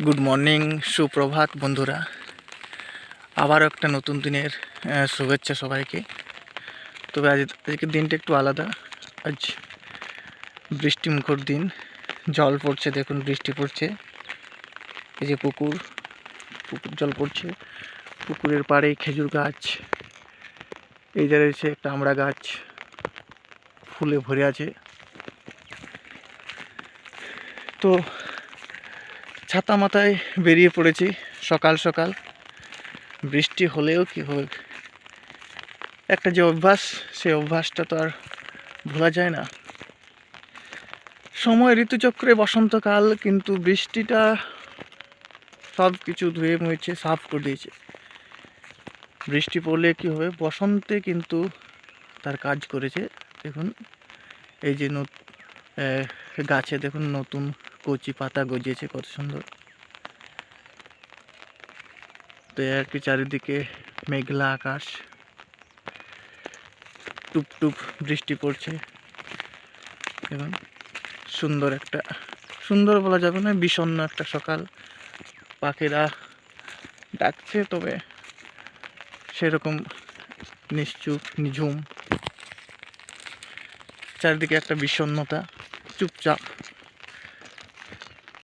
Good morning, সুপ্রভাত বন্ধুরা। আবারও একটা নতুন দিনের শুভেচ্ছা সবাইকে। তবে আজকের দিনটা একটু আলাদা। আজ বৃষ্টিমুখর দিন, জল পড়ছে, দেখুন বৃষ্টি পড়ছে। এই যে পুকুর জল পড়ছে, পুকুরের পাড়ে খেজুর গাছ, এই যে রয়েছে একটা আমড়া গাছ, ফুলে ভরে আছে। তো ছাতা মাথায় বেরিয়ে পড়েছি সকাল সকাল। বৃষ্টি হলেও কি হবে, একটা যে অভ্যাস, সেই অভ্যাসটা তো আর ভোলা যায় না। সময় ঋতুচক্রে বসন্তকাল, কিন্তু বৃষ্টিটা সব কিছু ধুয়ে মুছে সাফ করে দিয়েছে। বৃষ্টি পড়লে কি হবে, বসন্তে কিন্তু তার কাজ করেছে। দেখুন এই যে গাছে দেখুন নতুন কচি পাতা গজিয়েছে, কত সুন্দর। তো আর কি, চারিদিকে মেঘলা আকাশ, টুপ টুপ বৃষ্টি পড়ছে। এবং সুন্দর বলা যাবে না, বিষণ্ণ একটা সকাল। পাখিরা ডাকছে, তবে সেরকম নিশ্চুপ নিঝুম, চারিদিকে একটা বিষণ্ণতা, চুপচাপ।